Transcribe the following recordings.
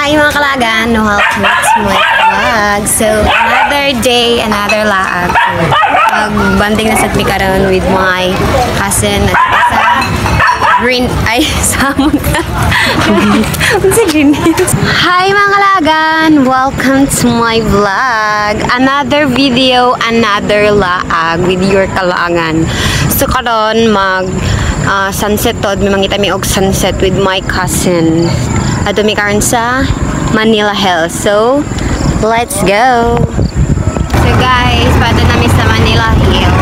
Hi mga kalagan, welcome to my vlog. So, another day, another laag. Magbanding na sa karon with my cousin at sa green, ay, samon ka. Hi mga kalagan, welcome to my vlog. Another video, another laag with your kalagan. So, karon sunset to, may mangita mi og sunset with my cousin. Ato mi karon sa Manila Hills. So, let's go. So guys, pato namin sa Manila Hills.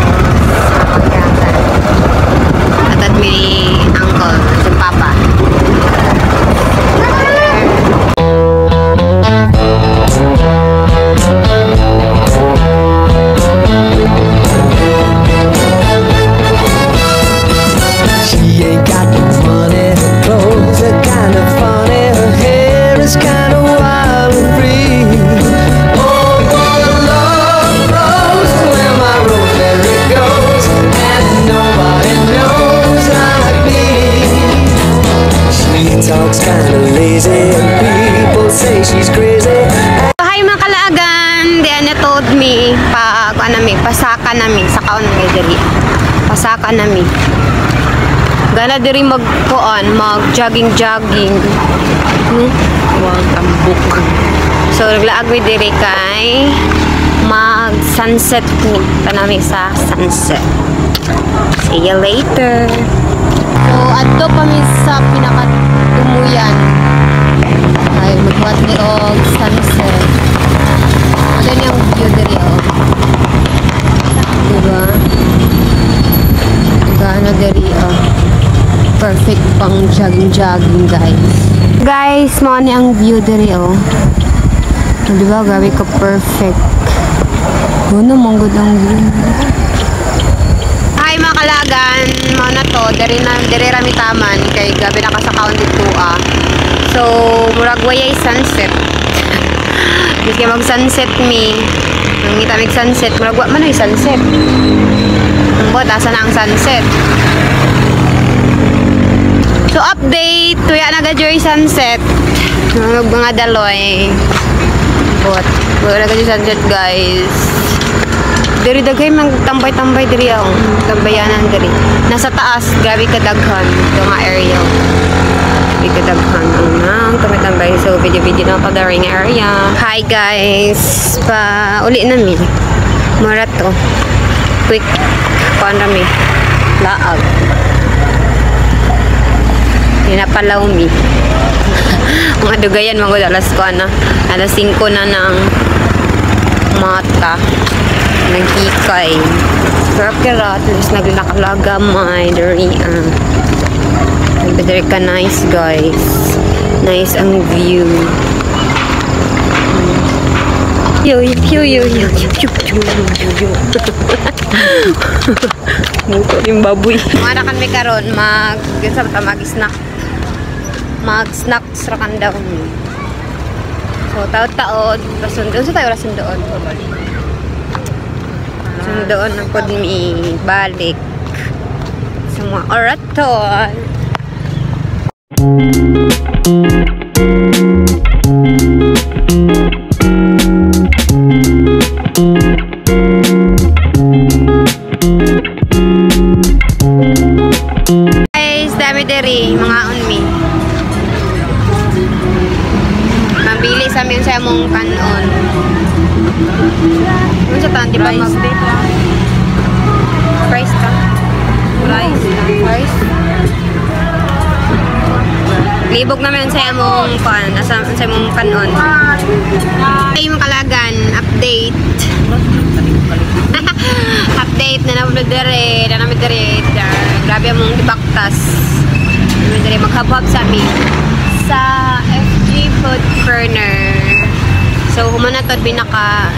Atat mi uncle, si Papa. She ain't got no money, her clothes are kind of funny, her hair is kind of wild and free. Oh, for the love flows to where my rosemary goes, and nobody knows like me. She talks kind of lazy, and people say she's crazy. Hi mga kalaagan, diyan na told me pasaka nami sa kaon ng diri. Pasaka nami. Gana diri mag-jogging. Wag tambok. So naglaag mi diri kay mag-sunset ni tanami sa sunset. See you later. So adto kami sa pinakatumuyan. Ay magbuhat ni og sunset. Ano yung view diri og. Diba? Gana diri og. Perfect pang jogging guys. Guys, mo ni ang view diri oh. Diba, grabe ka perfect. Ano mong good ang view. Hi mga kalagan, mo na to, diri rami taman kay gabi na ka sa County 2A. So, murag wayay sunset. Kasi mag-sunset mi. Nangita mig sunset, murag wa man ay sunset. Ang bot, asa na ang sunset. So update, tuya na gadyoy sunset. Mga daloy. But, wala na gadyoy sunset guys. Diri dagay mang tambay-tambay diri ang tambayanan diri. Nasa taas, grabe kadaghan ito nga area. Grabe kadaghan ang tambay-tambay. So video na pa daring area. Hi guys, pa uli na mi. Mara to. Quick panorami. Laag. Napalaw mi. Mga dugayan mga alas 5 na ng mata nagkikay. Sarap kira tapos naglakalaga may darian. Nagdadari ka nice guys. Nice ang view. Yo. Muko yung baboy. Mga nakan may karon mag-snacks ra kan daw. So taon rasundoon sa tayo rasundoon. Sundoon na pod mi balik sa mga oraton. Guys, dami diri mga unmi. Mabili sa amin sa among kanon. Ano sa tanti pa mag price ka? Price? Libog naman sa among sa among kanon. Ay mga kalagan, update. Update na namin diri. Grabe among dibaktas. Namin diri maghaphap sa amin sa FG Food Corner. So humana to binaka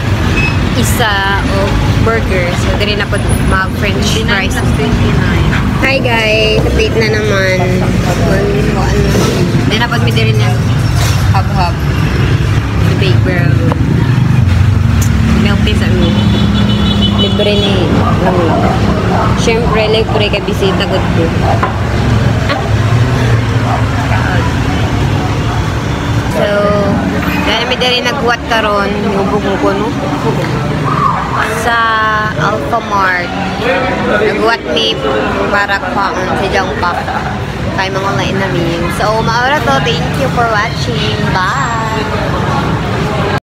isa o burger. So diri na pod mag french fries. Hi guys, update na naman. Diri na pod mi diri na hub. The big bro. Milk tea sa amin. Libre ni lang. Siyempre, libre ka bisita ko. So, diri nagbuhat karon, hubog ko no. Sa Alphamart. Nagbuhat mi para kuhaan sa Jang Pop. Kay mga online namin. So, maura to. Thank you for watching. Bye!